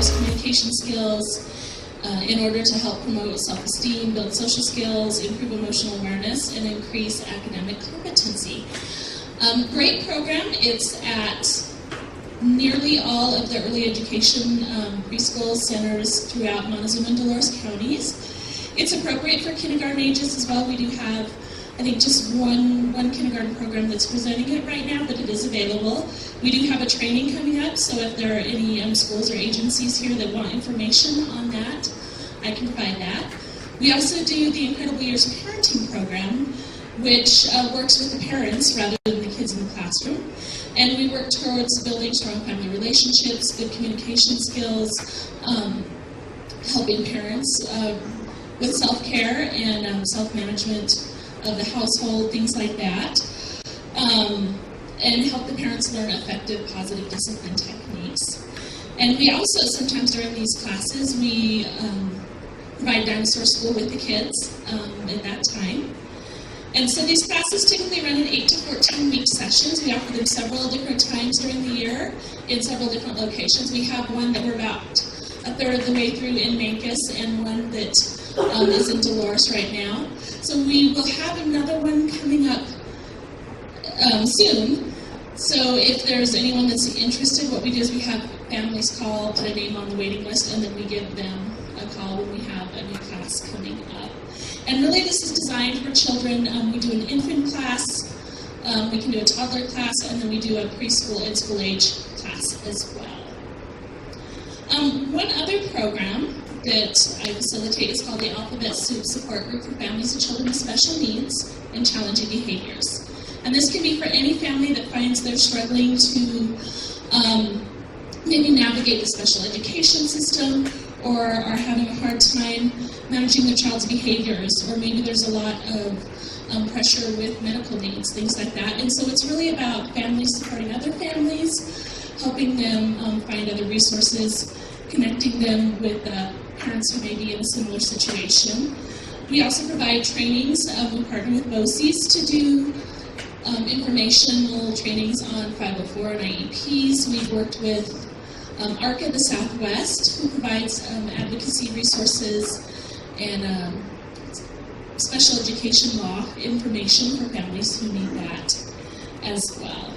behaviors, communication skills, in order to help promote self-esteem, build social skills, improve emotional awareness, and increase academic competency. Great program. It's at nearly all of the early education preschool centers throughout Montezuma and Dolores counties. It's appropriate for kindergarten ages as well. We do have, I think, just one kindergarten program that's presenting it right now, but it is available. We do have a training coming up, so if there are any schools or agencies here that want information on that, I can provide that. We also do the Incredible Years Parenting Program, which works with the parents rather than the kids in the classroom. And we work towards building strong family relationships, good communication skills, helping parents with self-care and self-management of the household, things like that, and help the parents learn effective, positive discipline techniques. And we also, sometimes during these classes, we provide dinosaur school with the kids at that time. And so these classes typically run in 8 to 14 week sessions. We offer them several different times during the year in several different locations. We have one that we're about a third of the way through in Mancos and one that is in Dolores right now. So we will have another one coming up soon. So if there's anyone that's interested, what we do is we have families call, put a name on the waiting list, and then we give them a call when we have a new class coming up. And really this is designed for children. We do an infant class, we can do a toddler class, and then we do a preschool and school age class as well. One other program that I facilitate is called the Alphabet Soup Support Group for Families and Children with Special Needs and Challenging Behaviors. And this can be for any family that finds they're struggling to maybe navigate the special education system, or are having a hard time managing their child's behaviors, or maybe there's a lot of pressure with medical needs, things like that. And so it's really about families supporting other families, helping them find other resources, connecting them with parents who may be in a similar situation. We also provide trainings. We partner with BOCES to do informational trainings on 504 and IEPs. We've worked with ARCA the Southwest, who provides advocacy resources and special education law information for families who need that as well.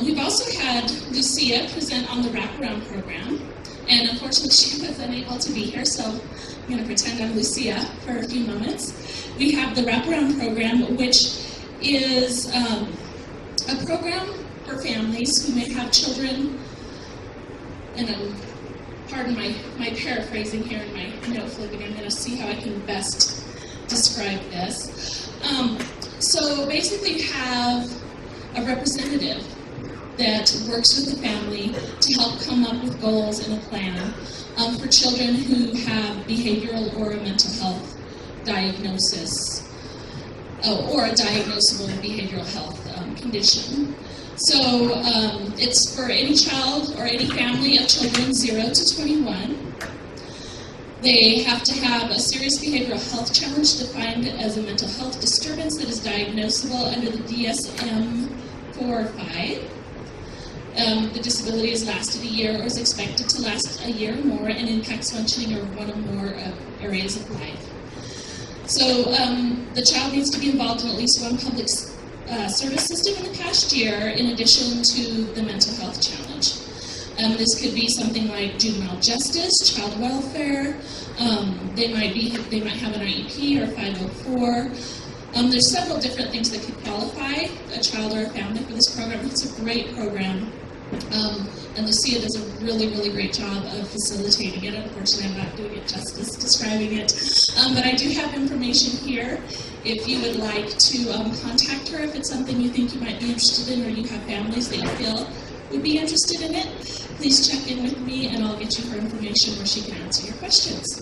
We've also had Lucia present on the wraparound program, and unfortunately she was unable to be here, so I'm going to pretend I'm Lucia for a few moments. We have the wraparound program, which is a program for families who may have children, and pardon my paraphrasing here in my note flipping, I'm going to see how I can best describe this. So basically you have a representative that works with the family to help come up with goals and a plan for children who have behavioral or a mental health diagnosis, or a diagnosable behavioral health condition. So it's for any child or any family of children 0 to 21. They have to have a serious behavioral health challenge defined as a mental health disturbance that is diagnosable under the DSM-4 or 5. The disability has lasted a year or is expected to last a year or more and impacts functioning or one or more areas of life. So the child needs to be involved in at least one public service system in the past year, in addition to the mental health challenge. This could be something like juvenile justice, child welfare. They might have an IEP or 504. There's several different things that could qualify a child or a family for this program. It's a great program, and Lucia does a really, really great job of facilitating it. Unfortunately, I'm not doing it justice describing it, but I do have information here. If you would like to contact her, if it's something you think you might be interested in, or you have families that you feel would be interested in it, please check in with me and I'll get you her information where she can answer your questions.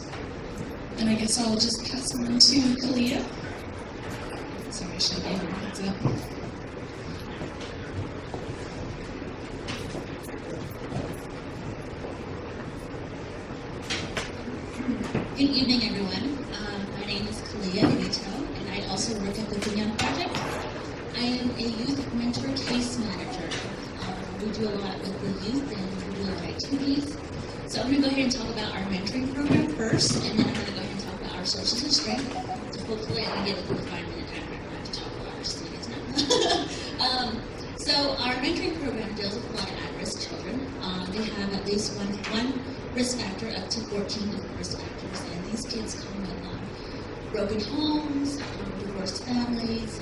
And I guess I'll just pass on to Kalia. Sorry, I should have gave her a heads up. Good evening, everyone. My name is Kalia Evito, and I also work at the Vineyard Project. I am a youth mentor case manager. we do a lot with the youth and we do a lot of activities. So I'm going to go ahead and talk about our mentoring program first, and then I'm going to go ahead and talk about our sources of strength. So hopefully I can get it in the 5-minute time. I don't have to talk a lot, just to get to know. So our mentoring program deals with a lot of at-risk children. They have at least one risk factor up to 14 different risk factors, and these kids come with broken homes, divorced families.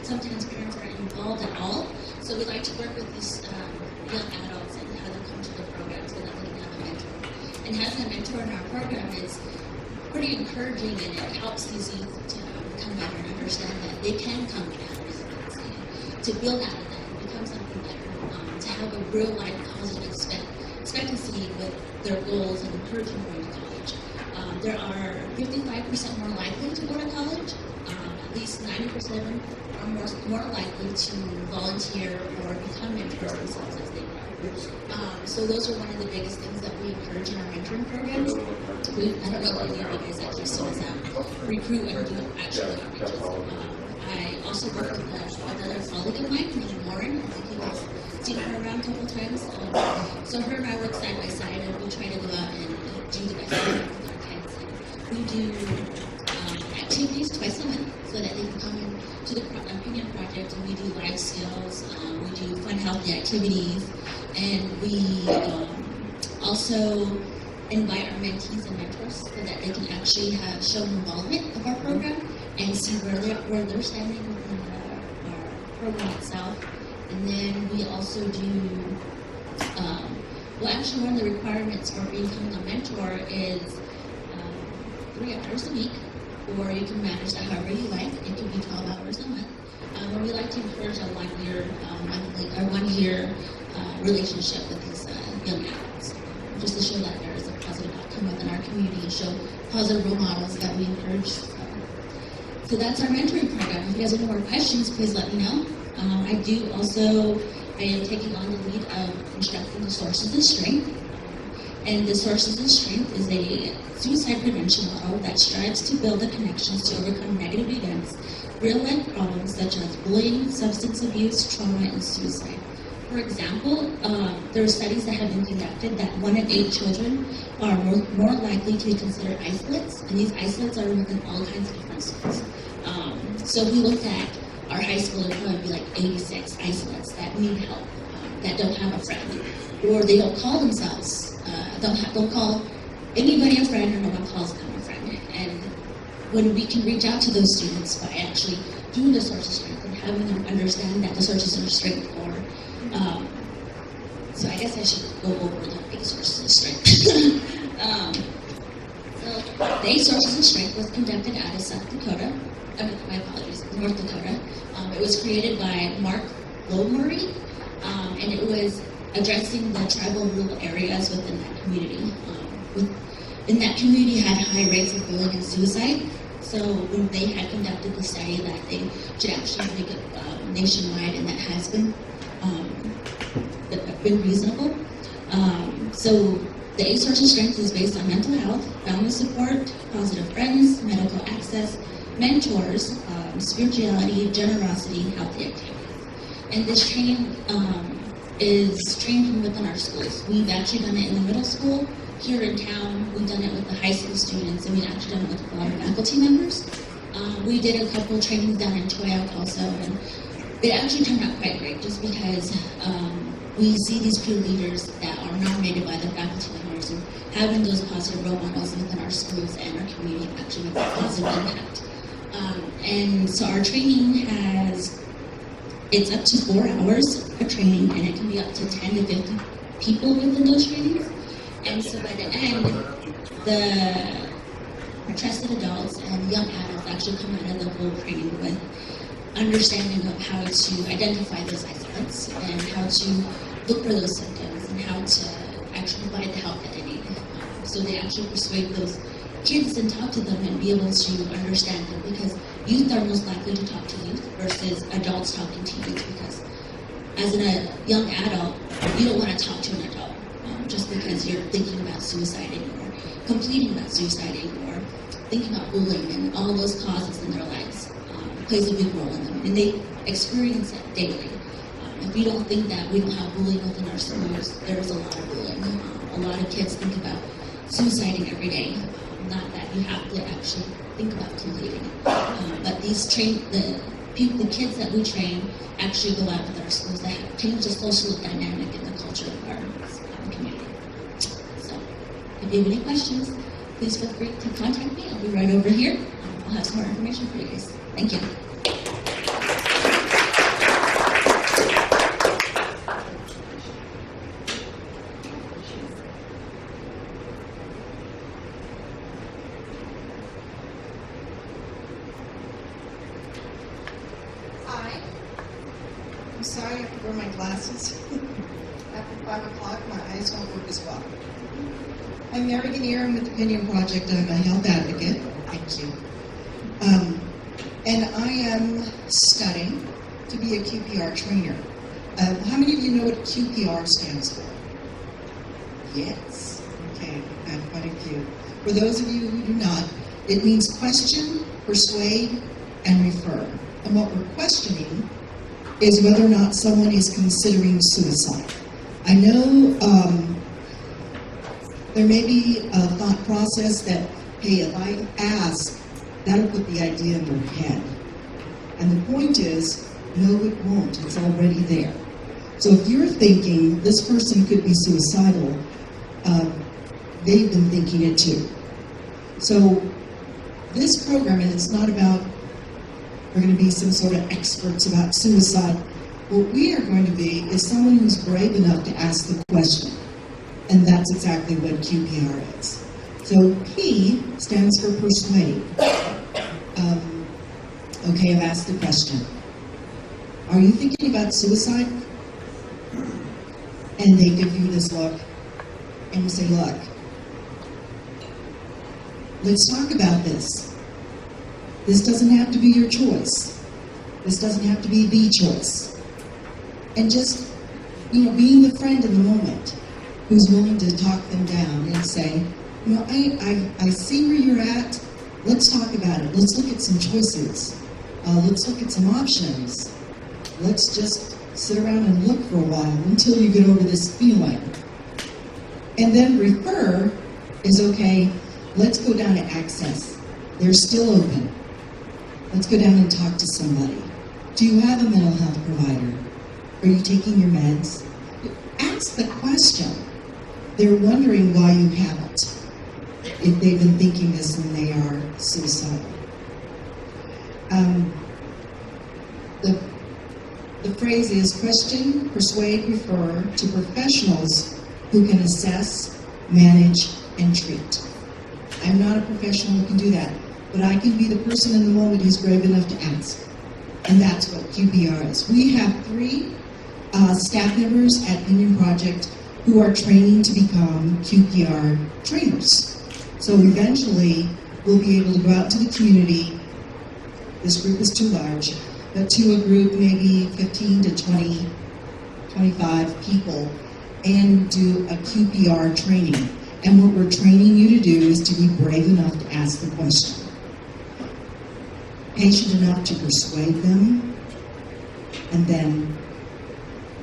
Sometimes parents aren't involved at all. So we like to work with these young adults and have them come to the program so that they can have a mentor. And having a mentor in our program is pretty encouraging, and it helps these youth to come better and understand that they can come out of resiliency, to build out of that and become something better, to have a real life positive expectancy with their goals and encouraging going to college. There are 55% more likely to go to college. At least 90% of them are more likely to volunteer or become mentors themselves as they grow. So those are one of the biggest things that we encourage in our mentoring programs. I don't know if any of you guys actually saw us recruit and do actual outreaches. I also work with another colleague of mine named Lauren. I think you guys seen her around a couple times. So her and I work side by side, and we try to go out and do the best we can with our kids. We do activities twice a month so that they can come in to the Opinion Project, and we do life skills, we do fun, healthy activities, and we also invite our mentees and mentors so that they can actually show involvement of our program and see where they're standing in our program itself. And then we also do, actually one of the requirements for becoming a mentor is 3 hours a week, or you can manage that however you like. It can be 12 hours a month. But we like to encourage a one-year relationship with these young adults, just to show that there is a positive outcome within our community and show positive role models that we encourage. So that's our mentoring program. If you guys have any more questions, please let me know. I am taking on the lead of instructing the sources of strength. And the Sources of Strength is a suicide prevention model that strives to build the connections to overcome negative events, real-life problems such as bullying, substance abuse, trauma, and suicide. For example, there are studies that have been conducted that 1 in 8 children are more likely to be considered isolates, and these isolates are within all kinds of different schools. So we looked at our high school, there'd probably be like 86 isolates that need help, that don't have a friend, or they don't call themselves. Don't call anybody a friend, or no one calls them a friend. And when we can reach out to those students by actually doing the source of strength and having them understand that the sources of strength are, so I guess I should go over the big sources of strength. So the 8 sources of strength was conducted out of South Dakota. North Dakota. It was created by Mark Lowmurray, and it was addressing the tribal rural areas within that community. In that community had high rates of bullying and suicide, so when they had conducted the study that they should actually make it nationwide, and that has been reasonable. So the 8 sources of strength is based on mental health, family support, positive friends, medical access, mentors, spirituality, generosity, healthy activity. And this training is trained from within our schools. We've actually done it in the middle school here in town. We've done it with the high school students, and we've actually done it with a lot of faculty members. We did a couple trainings down in Toyok also, and it actually turned out quite great just because we see these peer leaders that are nominated by their faculty members, and having those positive role models within our schools and our community actually makes a positive impact. And so our training it's up to 4 hours of training, and it can be up to 10 to 50 people within those trainings. And so by the end, the trusted adults and young adults actually come out of the whole training with understanding of how to identify those isolates and how to look for those symptoms and how to actually provide the help that they need. So they actually persuade those kids and talk to them and be able to understand them, because youth are most likely to talk to youth versus adults talking to youth, because as a young adult, you don't want to talk to an adult just because you're thinking about suiciding or completing about suiciding or thinking about bullying and all those causes in their lives plays a big role in them, and they experience it daily. if we don't think that we don't have bullying within our schools, there's a lot of bullying. A lot of kids think about suiciding every day. Not that you have to actually think about completing it. But the kids that we train actually go out with our schools that change the social dynamic and the culture of our community. So, if you have any questions, please feel free to contact me. I'll be right over here. I'll have some more information for you guys. Thank you. Hi. I'm sorry I have to wear my glasses. After 5 o'clock, my eyes won't work as well. I'm Mary Gannier. I'm with the Opinion Project. I'm a health advocate. Thank you. And I am studying to be a QPR trainer. How many of you know what QPR stands for? Yes. Okay, I have quite a few. For those of you who do not, it means question, persuade, and refer. And what we're questioning is whether or not someone is considering suicide. I know there may be a thought process that, hey, if I ask, that'll put the idea in their head. And the point is, no, it won't. It's already there. So if you're thinking this person could be suicidal, they've been thinking it too. So this program, and it's not about we're going to be some sort of experts about suicide. What we are going to be is someone who's brave enough to ask the question. And that's exactly what QPR is. So P stands for persuade. Okay, I've asked the question. Are you thinking about suicide? And they give you this look, and you say, look, let's talk about this. This doesn't have to be your choice. This doesn't have to be the choice. And just, being the friend in the moment who's willing to talk them down and say, I see where you're at. Let's talk about it. Let's look at some choices. Let's look at some options. Let's just sit around and look for a while until you get over this feeling. And then refer is, okay, let's go down to access. They're still open. Let's go down and talk to somebody. Do you have a mental health provider? Are you taking your meds? Ask the question. They're wondering why you haven't, if they've been thinking this and they are suicidal. The phrase is question, persuade, refer to professionals who can assess, manage, and treat. I'm not a professional who can do that, but I can be the person in the moment who's brave enough to ask. And that's what QPR is. We have 3 staff members at Opinion Project who are training to become QPR trainers. So eventually, we'll be able to go out to the community. This group is too large, but to a group maybe 15 to 20, 25 people, and do a QPR training. And what we're training you to do is to be brave enough to ask the question. Patient enough to persuade them, and then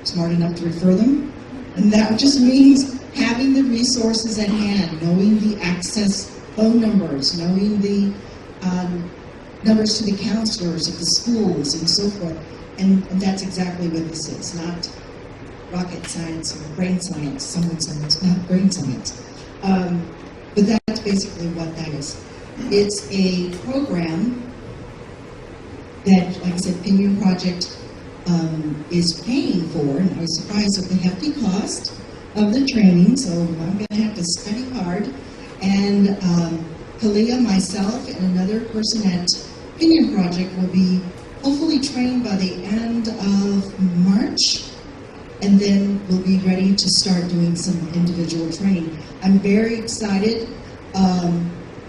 smart enough to refer them. And that just means having the resources at hand, knowing the access phone numbers, knowing the numbers to the counselors at the schools and so forth. And that's exactly what this is, not rocket science or brain science. Some would say it's not brain science. But that's basically what that is. It's a program that, like I said, Opinion Project is paying for, and I was surprised at the hefty cost of the training, so I'm going to have to study hard. And Kalia, myself, and another person at Opinion Project will be hopefully trained by the end of March, and then we'll be ready to start doing some individual training. I'm very excited.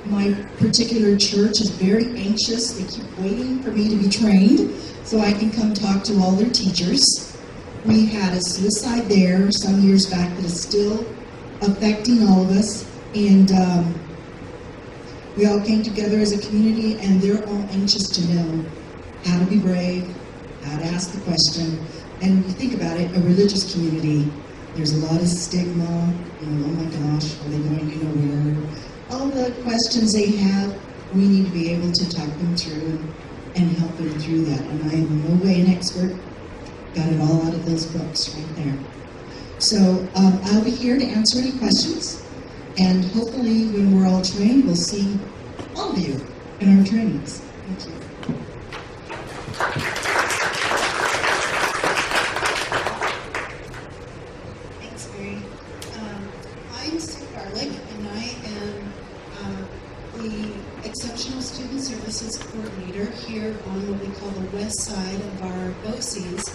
My particular church is very anxious. They keep waiting for me to be trained so I can come talk to all their teachers. We had a suicide there some years back that is still affecting all of us, and we all came together as a community, and they're all anxious to know how to be brave, how to ask the question, And you think about it, a religious community, there's a lot of stigma, oh my gosh, are they going anywhere? All the questions they have, we need to be able to talk them through and help them through that. And I am no way an expert, got it all out of those books right there. So I'll be here to answer any questions, and hopefully when we're all trained, we'll see all of you in our trainings. Thank you. Thanks, Mary. I'm Sue Garlick, and I am the Exceptional Student Services Coordinator here on what we call the west side of our BOCES,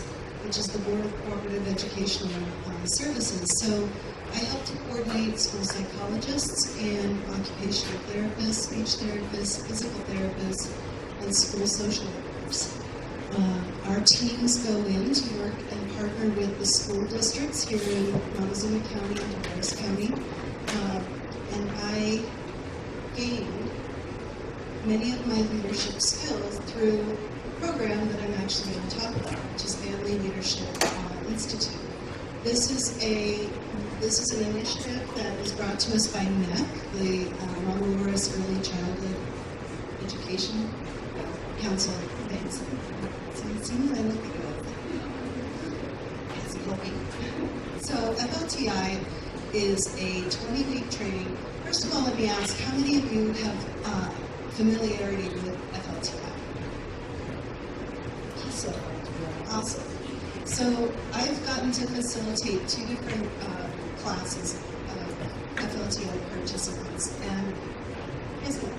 which is the Board of Cooperative Educational Services. So I help to coordinate school psychologists and occupational therapists, speech therapists, physical therapists, and school social workers. Our teams go in to work and partner with the school districts here in Montezuma County and Dolores County. And I gained many of my leadership skills through a program that I'm actually going to talk about, which is Family Leadership Institute. This is an initiative that was brought to us by MEC, the Ronald Morris Early Childhood Education Council. Thanks. See what I look good. It's helping. So FLTI is a 20-week training. First of all, let me ask, how many of you have familiarity with FLTI? Awesome. So I've gotten to facilitate 2 different classes of FLTI participants, and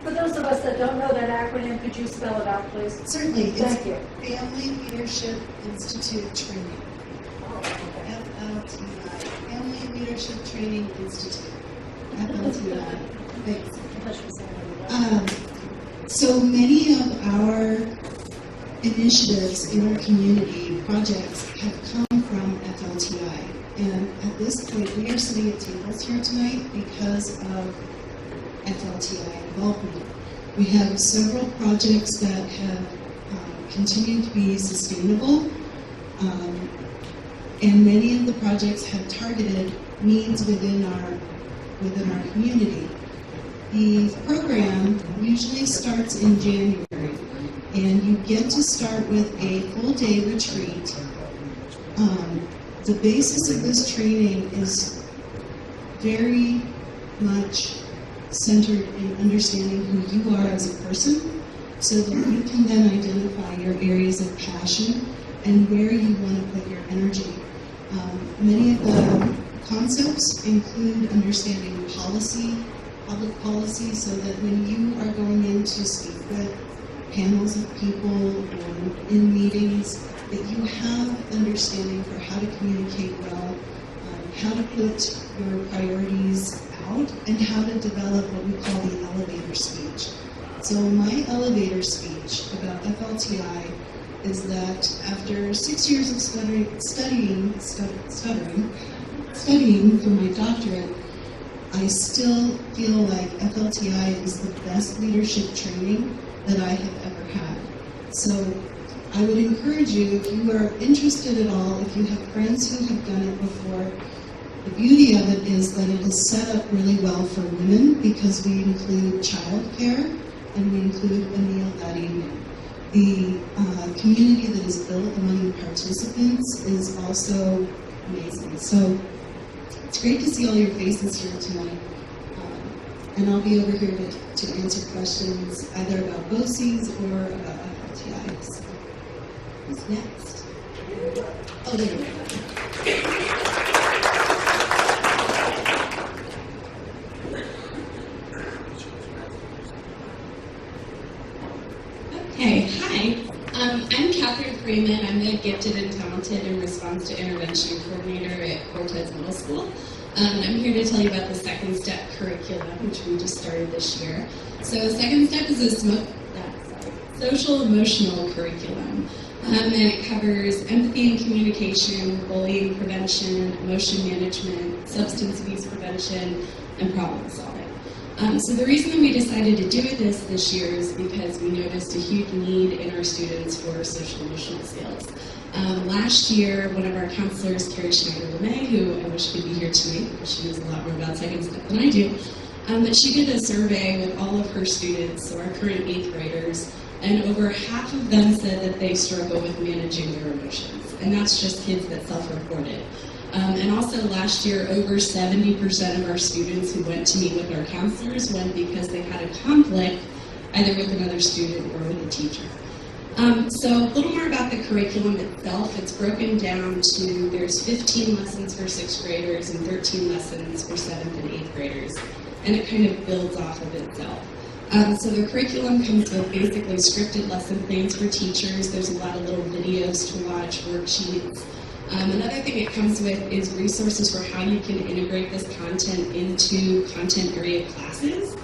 For those of us that don't know that acronym, could you spell it out, please? certainly Thank you. it's Family Leadership Institute Training. FLTI, Family Leadership Training Institute. FLTI. Thanks. So many of our initiatives in our community, projects, have come from FLTI. And at this point, we are sitting at tables here tonight because of FLTI involvement. We have several projects that have continued to be sustainable, and many of the projects have targeted needs within our community. The program usually starts in January, and you get to start with a full-day retreat. The basis of this training is very much centered in understanding who you are as a person, so that you can then identify your areas of passion and where you want to put your energy. Many of the concepts include understanding policy, public policy, so that when you are going in to speak with panels of people or in meetings, that you have understanding for how to communicate well, how to put your priorities out, and how to develop what we call the elevator speech. So my elevator speech about FLTI is that after 6 years of studying for my doctorate, I still feel like FLTI is the best leadership training that I have ever had. So I would encourage you, if you are interested at all, if you have friends who have done it before, the beauty of it is that it is set up really well for women because we include childcare and we include a meal that evening. The community that is built among the participants is also amazing. So it's great to see all your faces here tonight. And I'll be over here to answer questions either about BOCES or about FLTI. So who's next? Oh, there we go. Hey, hi. I'm Catherine Freeman. I'm the Gifted and Talented in Response to Intervention Coordinator at Cortez Middle School. I'm here to tell you about the Second Step curriculum, which we just started this year. So Second Step is a social emotional curriculum, and it covers empathy and communication, bullying prevention, emotion management, substance abuse prevention, and problem solving. So the reason that we decided to do this year is because we noticed a huge need in our students for social emotional skills. Last year, one of our counselors, Carrie Schneider-LeMay, who I wish could be here tonight, because she knows a lot more about second step than I do, but she did a survey with all of her students, so our current 8th graders, and over half of them said that they struggle with managing their emotions, and that's just kids that self-reported. And also last year, over 70% of our students who went to meet with our counselors went because they had a conflict either with another student or with a teacher. So a little more about the curriculum itself. It's broken down to, there's 15 lessons for 6th graders and 13 lessons for 7th and 8th graders. And it kind of builds off of itself. So the curriculum comes with basically scripted lesson plans for teachers. There's a lot of little videos to watch, worksheets. Another thing it comes with is resources for how you can integrate this content into content area classes.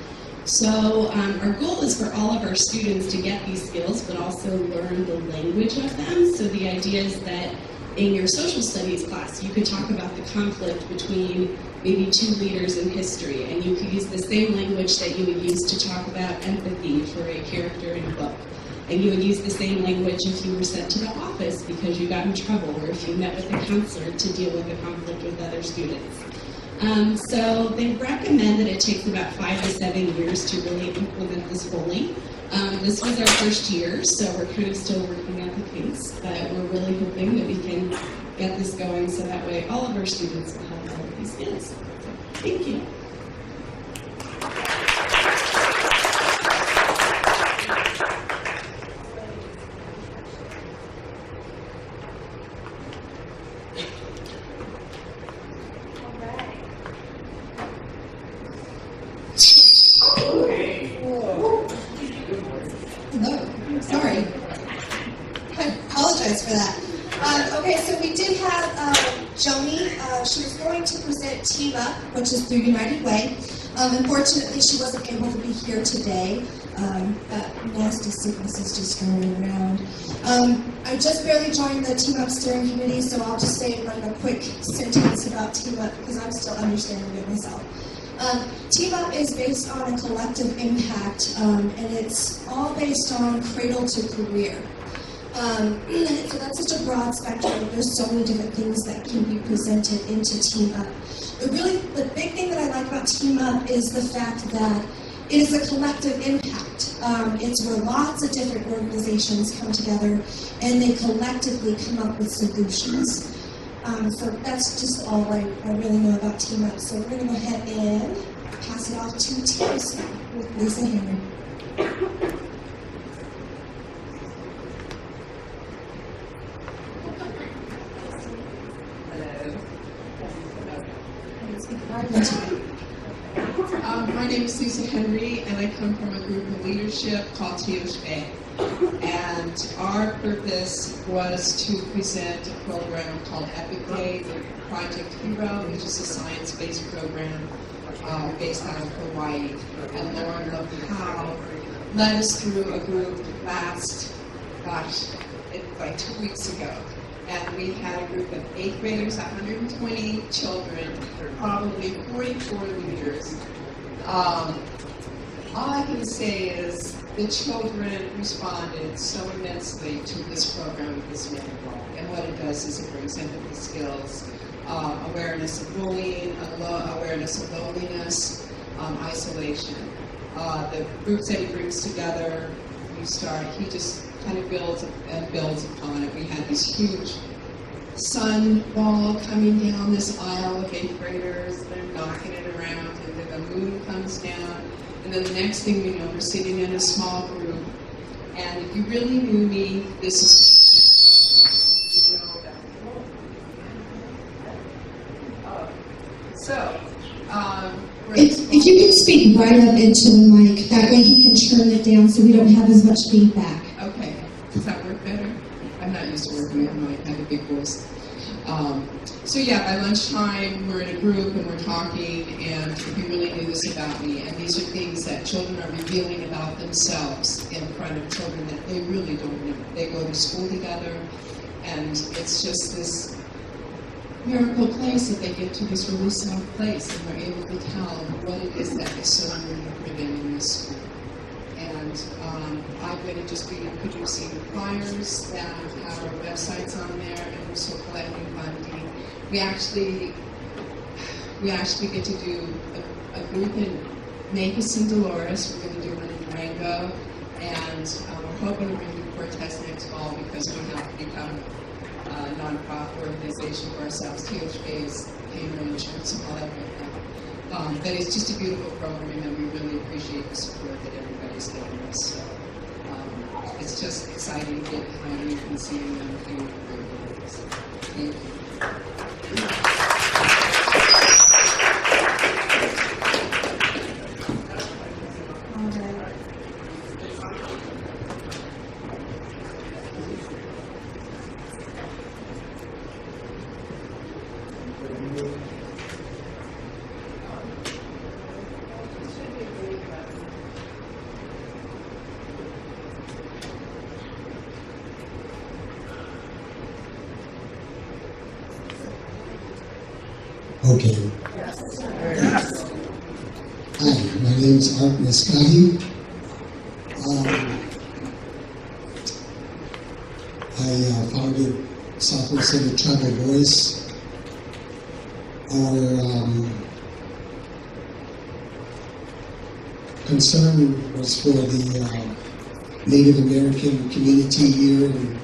So our goal is for all of our students to get these skills, but also learn the language of them. So the idea is that in your social studies class, you could talk about the conflict between maybe 2 leaders in history, and you could use the same language that you would use to talk about empathy for a character in a book. And you would use the same language if you were sent to the office because you got in trouble, or if you met with a counselor to deal with a conflict with other students. So they recommend that it takes about 5 to 7 years to really implement this fully. This was our first year, so we're kind of still working at the pace, but we're really hoping that we can get this going so that way all of our students will have all of these skills. So, thank you. Hello, sorry. I apologize for that. Okay, so we did have Joni. She was going to present Team Up, which is through United Way. Unfortunately, she wasn't able to be here today. That nasty sickness is just going around. I just barely joined the Team Up steering committee, so I'll just say like a quick sentence about Team Up because I'm still understanding it myself. Team Up is based on a collective impact, and it's all based on cradle to career. So that's such a broad spectrum. There's so many different things that can be presented into Team Up. The big thing that I like about Team Up is the fact that it is a collective impact. It's where lots of different organizations come together and they collectively come up with solutions. So that's just all I really know about Team Up. So we're going to go ahead and pass it off to teams now with Lisa Henry. My name is Lisa Henry, and I come from a group of leadership called THA. And our purpose was to present a program called Epic Day, the Project Hero, which is a science-based program based out of Hawaii. And Lauren Howe led us through a group like 2 weeks ago. And we had a group of 8th graders, 120 children, probably 44 leaders. All I can say is the children responded so immensely to this program with this manual. And what it does is it brings empathy skills, awareness of bullying, awareness of loneliness, isolation. The groups that he brings together, he just kind of builds upon it. We had this huge sun ball coming down this aisle of 8th graders. They're knocking it around, and then the moon comes down. And then the next thing we know, we're sitting in a small group. And if you really knew me, this is If you can speak right up into the mic, that way he can turn it down so we don't have as much feedback. Okay, does that work better? I'm not used to working with a mic, I have a big voice. So yeah, by lunchtime, we're in a group and we're talking, and he really knew this about me. And these are things that children are revealing about themselves in front of children that they really don't know. They go to school together, and it's just this miracle place that they get to this really soft place and they're able to tell what it is that is so unique for them in this school. And I'm going to just be producing flyers that have our websites on there, and also collecting funding. We actually get to do a group in Memphis and Dolores. We're going to do one in Durango, and we're hoping we're going to do Cortez next fall because we have to become a nonprofit organization for ourselves. THK's payment insurance and all that right now. But it's just a beautiful program, and we really appreciate the support that everybody's giving us. So it's just exciting to get behind you and seeing them do great things. Thank you. Okay. Hi, my name is Art Mascati. I founded Southwest Center Tribal Voice. Our concern was for the Native American community here in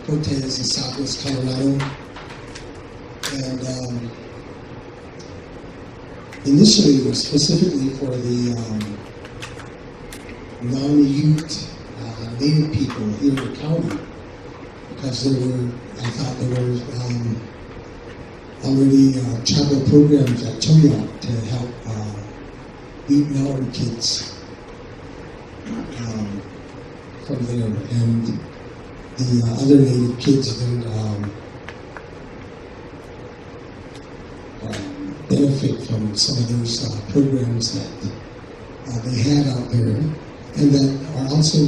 Cortez in Southwest Colorado. And initially, it was specifically for the non-Ute Native people here in the county, because I thought there were already tribal programs at Toyot to help Ute Maori kids from there, and the other Native kids that benefit from some of those programs that they had out there, and that are also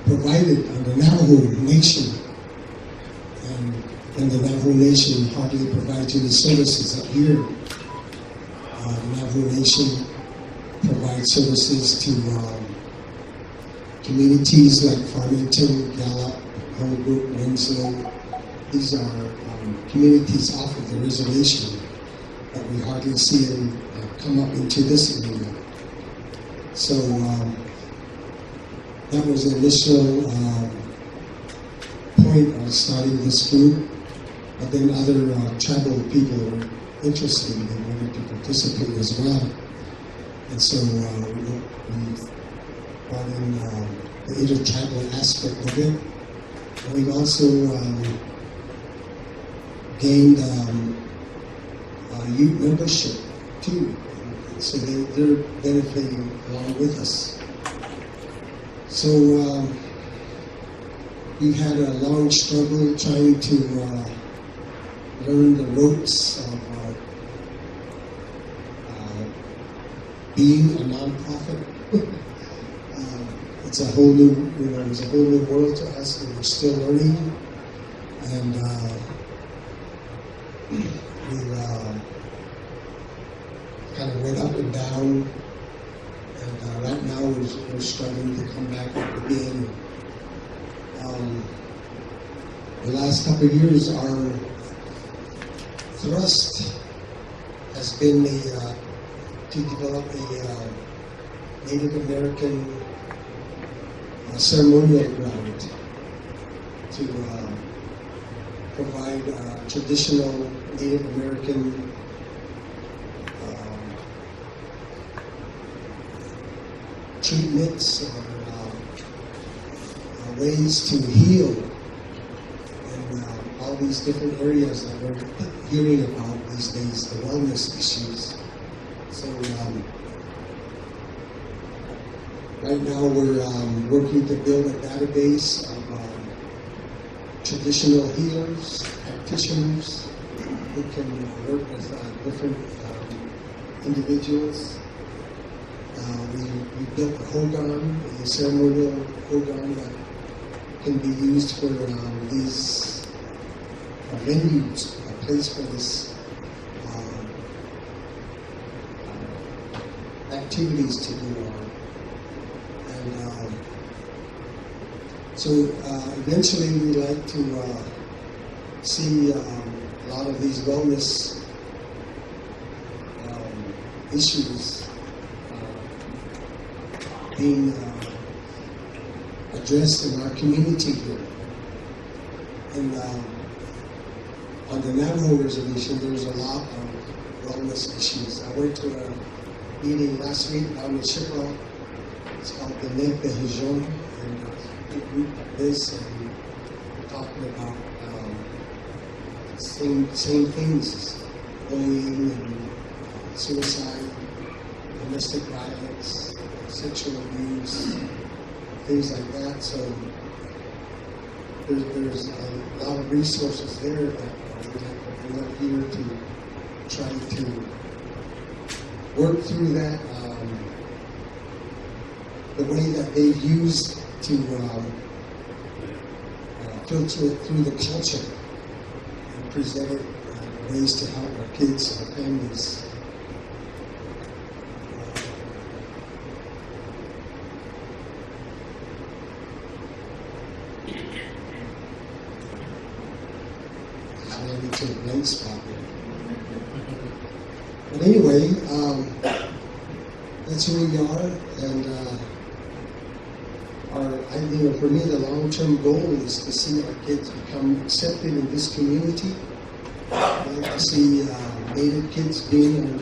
provided under Navajo Nation. And the Navajo Nation hardly provides any services up here. The Navajo Nation provides services to communities like Farmington, Gallup, Holbrook, Winslow. These are communities off of the reservation that we hardly see them come up into this arena. So that was the initial point of starting this group. But then other tribal people were interested and they wanted to participate as well. And so we brought in the intertribal aspect of it. And we've also gained youth membership too. And so they're benefiting along with us. So we've had a long struggle trying to learn the ropes of being a nonprofit. It's a whole new, it's a whole new world to us, and we're still learning. And we kind of went up and down, and right now we're struggling to come back up again. The last couple of years, our thrust has been to develop a Native American ceremonial ground to provide traditional Native American treatments or ways to heal in all these different areas that we're hearing about these days, the wellness issues. So right now we're working to build a database of traditional healers, practitioners who can work with different individuals. We built a hogan, a ceremonial hogan that can be used for these venue, a place for this activities to go on. And so eventually we'd like to see a lot of these wellness issues being addressed in our community here. And on the Navajo Reservation, there's a lot of wellness issues. I went to a meeting last week down in Shiprock. It's called the Nep Hijon, and a big group of this, and we're talking about same things, bullying and suicide, domestic violence, sexual abuse, things like that. So there's a lot of resources there that we're not here to try to work through that. The way that they've used to filter it through the culture and present it ways to help our kids, our families. To a blank spot here. But anyway, that's who we are, and for me, the long-term goal is to see our kids become accepted in this community. I'd like to see Native kids being on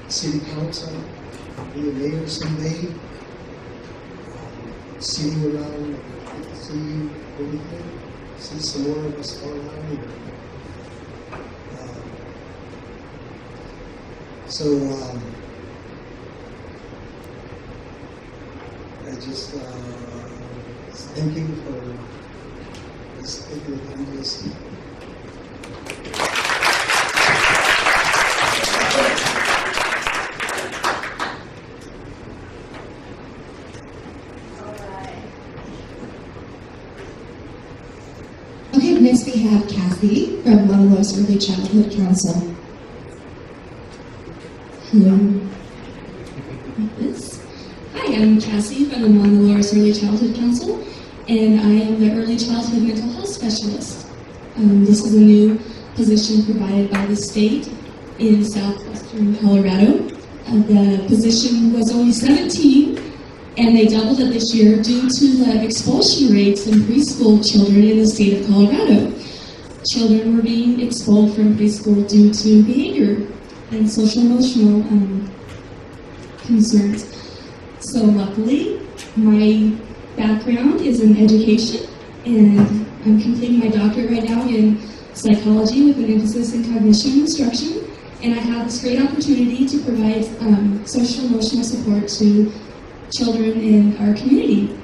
the city council, be a mayor someday, sitting around, see everything. See some more of us all around here. I just thank you for this opportunity. Okay, next we have Kathy from Montezuma Early Childhood Council. Hello. Like this. Hi, I'm Cassie from the Montezuma Early Childhood Council, and I am the Early Childhood Mental Health Specialist. This is a new position provided by the state in southwestern Colorado. The position was only 17, and they doubled it this year due to the expulsion rates in preschool children in the state of Colorado. Children were being expelled from preschool due to behavior and social-emotional concerns. So luckily, my background is in education, and I'm completing my doctorate right now in psychology with an emphasis in cognition instruction, and I have this great opportunity to provide social-emotional support to children in our community.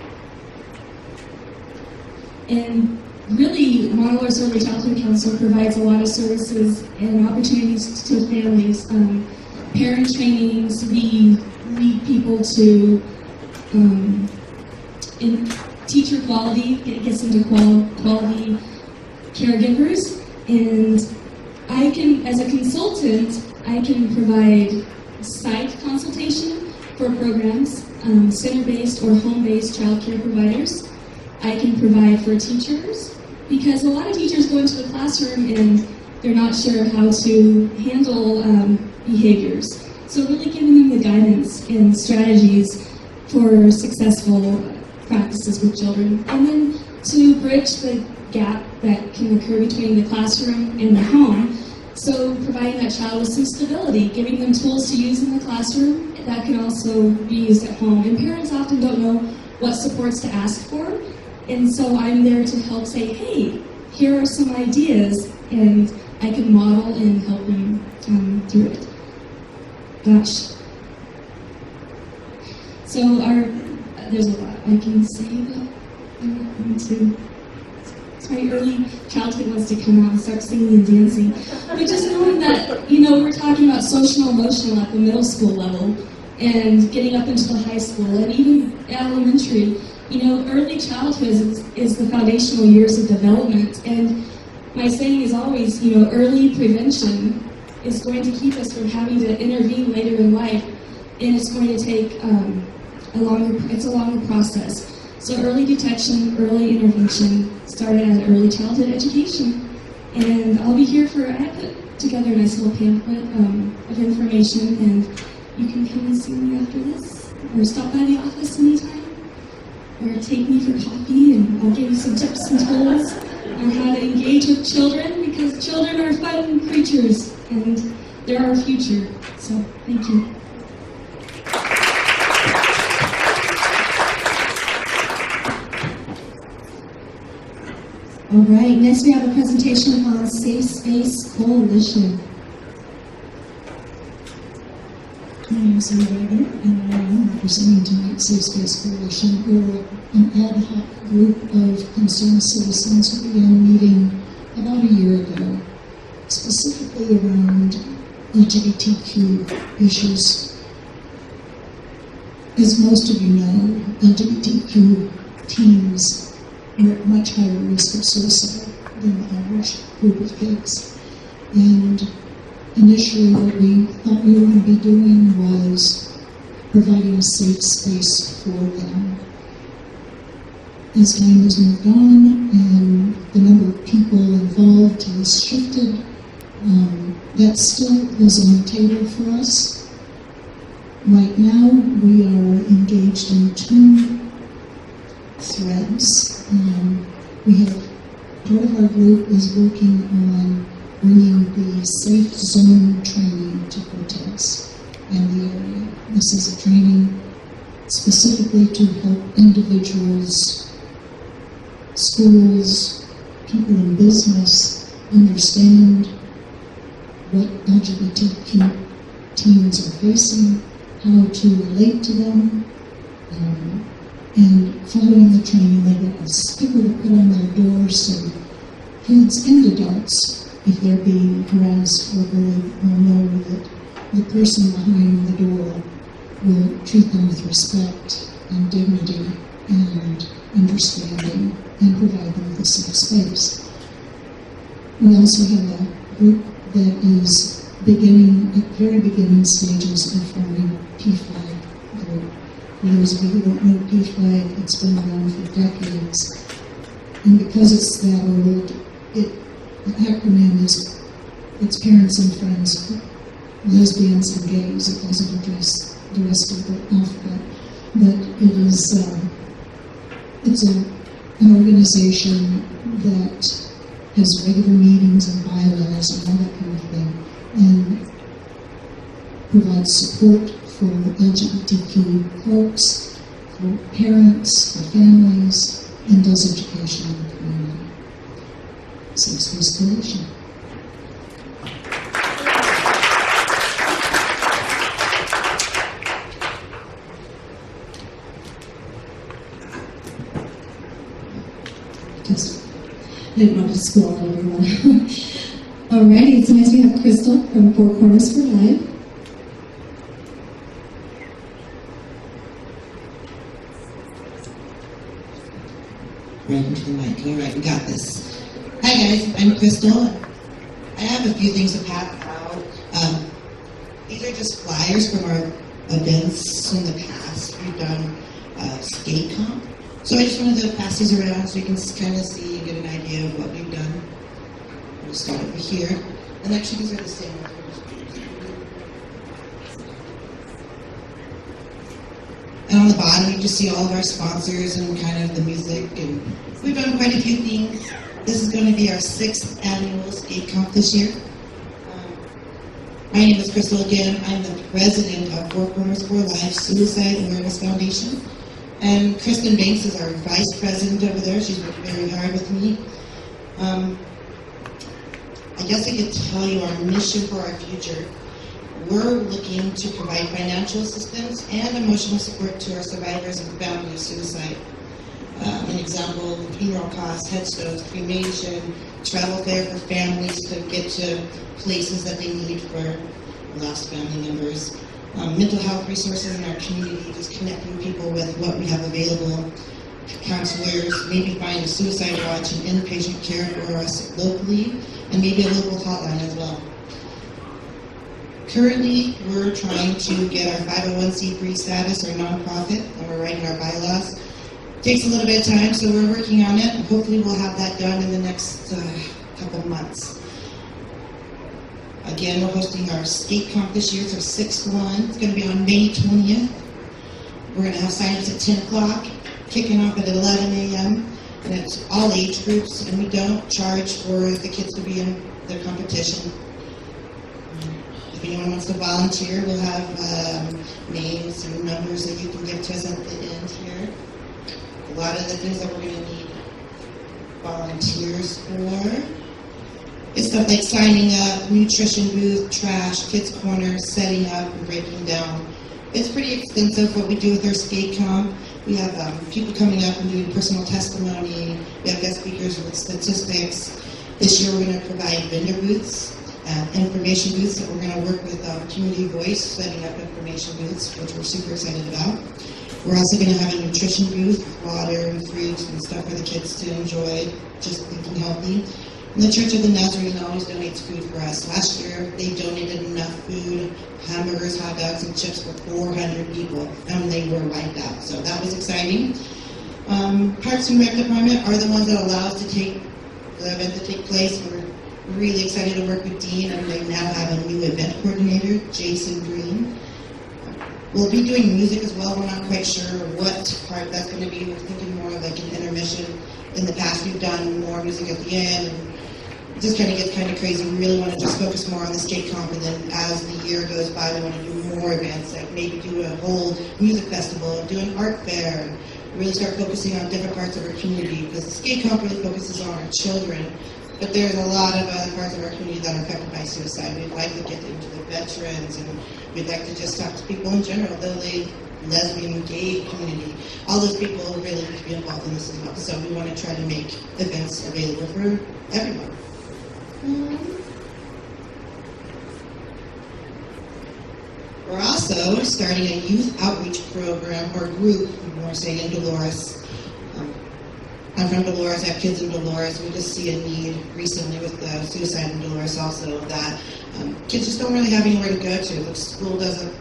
And really, Montezuma Early Childhood Council provides a lot of services and opportunities to families. Parent trainings, we lead people to in teacher quality, it gets into quality caregivers, and I can, as a consultant, I can provide site consultation for programs, center-based or home-based child care providers. I can provide for teachers, because a lot of teachers go into the classroom and they're not sure how to handle behaviors. So really giving them the guidance and strategies for successful practices with children. And then to bridge the gap that can occur between the classroom and the home. So providing that child with some stability, giving them tools to use in the classroom that can also be used at home. And parents often don't know what supports to ask for. And so I'm there to help say, hey, here are some ideas, and I can model and help them through it. Gosh. So there's a lot I can say, but I'm not going to. My early childhood wants to come out and start singing and dancing. But just knowing that, we're talking about social and emotional at the middle school level, and getting up into the high school, and even elementary, early childhood is the foundational years of development, and my saying is always, early prevention is going to keep us from having to intervene later in life, and it's going to take a longer process. So early detection, early intervention, started at early childhood education. And I'll be here I put together a nice little pamphlet of information, and you can come and see me after this, or stop by the office anytime, or take me for coffee, and I'll give you some tips and tools on how to engage with children, because children are fun creatures, and they're our future. So, thank you. All right, next we have a presentation on Safe Space Coalition. My name is Lee Wagner, and I am representing tonight Safe Space Coalition. We're an ad hoc group of concerned citizens who began meeting about a year ago, specifically around LGBTQ issues. As most of you know, LGBTQ teens are at much higher risk of suicide than the average group of kids. And initially what we thought we were going to be doing was providing a safe space for them. As time has moved on and the number of people involved has shifted, that still is on the table for us. Right now we are engaged in 2 threads. Part of our group is working on bringing the safe zone training to Cortez and the area. This is a training specifically to help individuals, schools, people in business understand what LGBTQ teens are facing, how to relate to them, and following the training, they get a sticker to put on their door so kids and adults, if they're being harassed or bullied, will know that the person behind the door will treat them with respect and dignity and understanding and provide them with a safe space. We also have a group that is at very beginning stages of forming P5 group. For those of you who don't know P5, it's been around for decades. And because it's that old, the acronym it's parents and friends, lesbians and gays. It doesn't address the rest of the alphabet. But it is, it's an organization that has regular meetings and bylaws and all that kind of thing, and provides support for LGBTQ folks, for parents, for families, and does education in the community. Safe Space Coalition. I didn't want to school everyone. Alrighty, so next we have Crystal from Four Corners for Life. Right into the mic. All right, we got this. Hi guys, I'm Crystal. I have a few things to pass out. These are just flyers from our events in the past. We've done skate comp. So I just wanted to pass these around so you can kind of see and get an idea of what we've done. We'll start over here. And actually these are the same ones. And on the bottom, you just see all of our sponsors and kind of the music. And we've done quite a few things. This is going to be our 6th annual skate comp this year. My name is Crystal again. I'm the president of Four Corners for Life Suicide Awareness Foundation. And Kristen Banks is our vice president over there. She's worked very hard with me. I guess I could tell you our mission for our future. We're looking to provide financial assistance and emotional support to our survivors and families of suicide. An example, funeral costs, headstones, cremation, travel fare for families to get to places that they need for lost family members. Mental health resources in our community, just connecting people with what we have available. counselors, maybe find a suicide watch and inpatient care for us locally, and maybe a local hotline as well. Currently, we're trying to get our 501c3 status, our nonprofit, and we're writing our bylaws. Takes a little bit of time, so we're working on it, and hopefully we'll have that done in the next couple months. Again, we're hosting our skate comp this year. It's our 6th one. It's going to be on May 20th. We're going to have sign-ups at 10 o'clock, kicking off at 11 a.m., and it's all age groups, and we don't charge for the kids to be in the competition. If anyone wants to volunteer, we'll have names and numbers that you can give to us at the end here. A lot of the things that we're going to need volunteers for is stuff like signing up, nutrition booth, trash, kids corner, setting up, and breaking down. It's pretty extensive what we do with our skate comp. We have people coming up and doing personal testimony. We have guest speakers with statistics. This year we're going to provide vendor booths, information booths that we're going to work with Community Voice, setting up information booths, which we're super excited about. We're also going to have a nutrition booth, water and fruits and stuff for the kids to enjoy, just thinking healthy. And the Church of the Nazarene always donates food for us. Last year, they donated enough food, hamburgers, hot dogs, and chips for 400 people, and they were wiped out. So that was exciting. Parks and Rec Department are the ones that allow us to take the event to take place. We're really excited to work with Dean, and they now have a new event coordinator, Jason Green. We'll be doing music as well. We're not quite sure what part that's going to be. We're thinking more like an intermission. In the past, we've done more music at the end, and it just kind of gets kind of crazy. We really want to just focus more on the skate comp, and then as the year goes by, we want to do more events, like maybe do a whole music festival, do an art fair, and really start focusing on different parts of our community, because the skate comp really focuses on our children, but there's a lot of other parts of our community that are affected by suicide. We'd like to get into the veterans, and we'd like to just talk to people in general, the lesbian, gay community. All those people really need to be involved in this as well. So we want to try to make events available for everyone. We're also starting a youth outreach program, or group, more say, in Dolores. I'm from Dolores, I have kids in Dolores. We just see a need recently with the suicide in Dolores also that kids just don't really have anywhere to go to. The school doesn't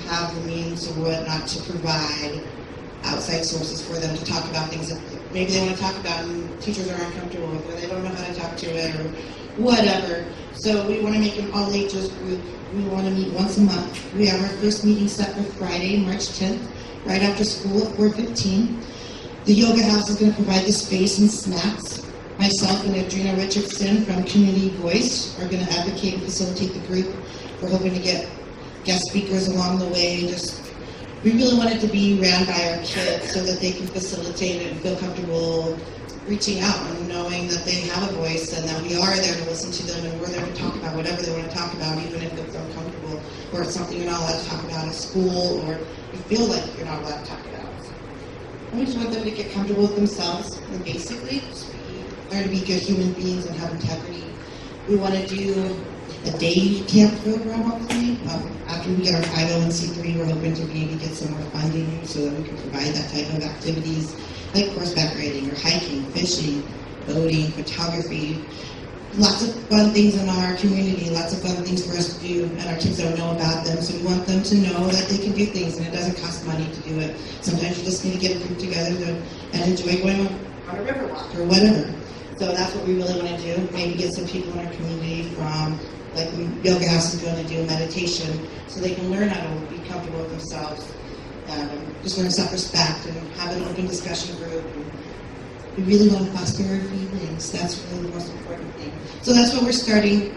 have the means or whatnot to provide outside sources for them to talk about things that maybe they want to talk about and teachers are uncomfortable with, or they don't know how to talk to it, or whatever. So we want to make an all ages group. We want to meet once a month. We have our first meeting set for Friday, March 10th, right after school at 4:15. The yoga house is going to provide the space and snacks. Myself and Adrina Richardson from Community Voice are going to advocate and facilitate the group. We're hoping to get guest speakers along the way. We really want it to be ran by our kids so that they can facilitate it and feel comfortable reaching out and knowing that they have a voice and that we are there to listen to them, and we're there to talk about whatever they want to talk about, even if it's uncomfortable or it's something you're not allowed to talk about at school or you feel like you're not allowed to talk about. We just want them to get comfortable with themselves and basically learn to be good human beings and have integrity. We want to do a day camp program, hopefully. After we get our 501c3, we're hoping to maybe get some more funding so that we can provide that type of activities, like horseback riding or hiking, fishing, boating, photography. Lots of fun things in our community, lots of fun things for us to do, and our kids don't know about them, so we want them to know that they can do things, and it doesn't cost money to do it. Sometimes you just need to get a group together and enjoy going on a river walk or whatever. So that's what we really want to do, maybe get some people in our community from, like the yoga house is going to do meditation, so they can learn how to be comfortable with themselves, just learn self-respect and have an open discussion group. We really want to foster our feelings. That's really the most important thing. So that's what we're starting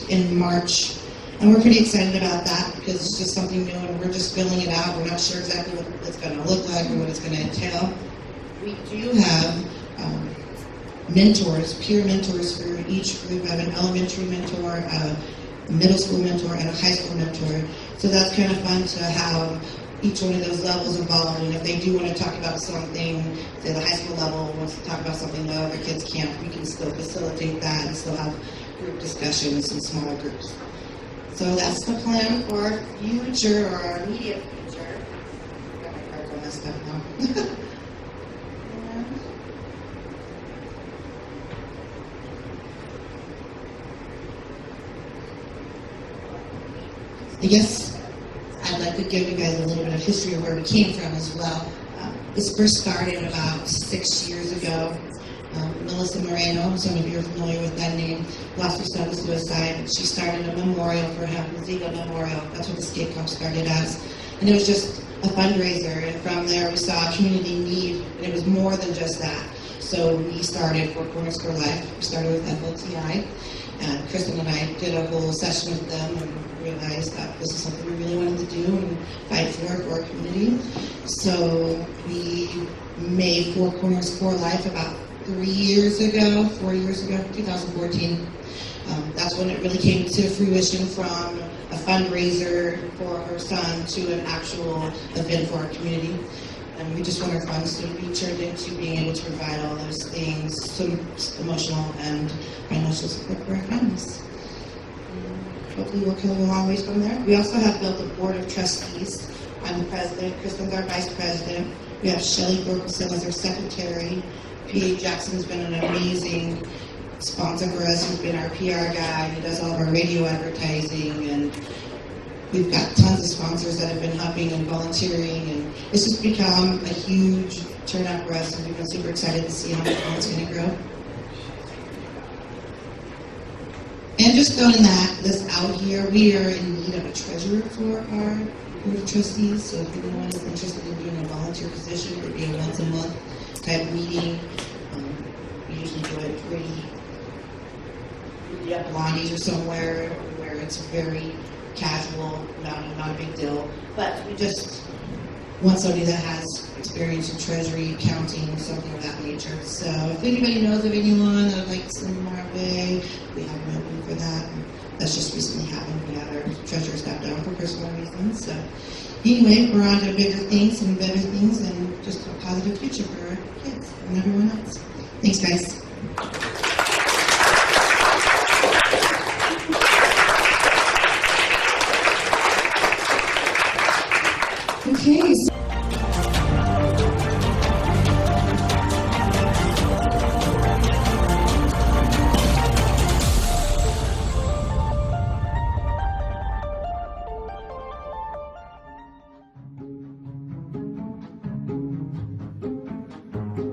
in March. And we're pretty excited about that because it's just something new and we're just filling it out. We're not sure exactly what it's going to look like or what it's going to entail. We do have mentors, peer mentors for each group. I have an elementary mentor, a middle school mentor, and a high school mentor. So that's kind of fun to have each one of those levels involved, and if they do want to talk about something, say the high school level wants to talk about something that other kids can't, we can still facilitate that and still have group discussions in smaller groups. So that's the plan for our future, or our immediate future. Got my cards all messed up now. I guess I'd like to give you guys a little bit of history of where we came from as well. This first started about 6 years ago. Melissa Moreno, some of you are familiar with that name, lost her son to suicide. She started a memorial for him, the Ziga Memorial. That's what the skate comp started as. And it was just a fundraiser, and from there we saw a community need, and it was more than just that. So we started Four Corners for Life. We started with FLTI, and Kristen and I did a whole session with them and realized that this is something we really wanted to do and fight for our community. So we made Four Corners for Life about 4 years ago, 2014. That's when it really came to fruition, from a fundraiser for her son to an actual event for our community. And we just want our funds to be turned into being able to provide all those things, some emotional and financial support for our families. Hopefully we'll come a long ways from there. We also have built a board of trustees. I'm the president, Kristen's our vice president. We have Shelly Borkelson as our secretary. P.A. Jackson's been an amazing sponsor for us. He's been our PR guy. He does all of our radio advertising, and we've got tons of sponsors that have been helping and volunteering, and it's just become a huge turnout for us, and we've been super excited to see how it's going to grow. And just throwing this out here, we are in need of a treasurer for our board of trustees, so if anyone is interested in doing a volunteer position, it would be a once-a-month type meeting. We usually do it pretty at Blondie's or somewhere where it's very casual, not a big deal. But we just want somebody that has experience in treasury, accounting, something of that nature. So if anybody knows of anyone that would like to send them our way, we have an opening for that. And that's just recently happened. We had our treasurer step down for personal reasons. So anyway, we're on to bigger things and better things, and just a positive future for our kids and everyone else. Thanks, guys.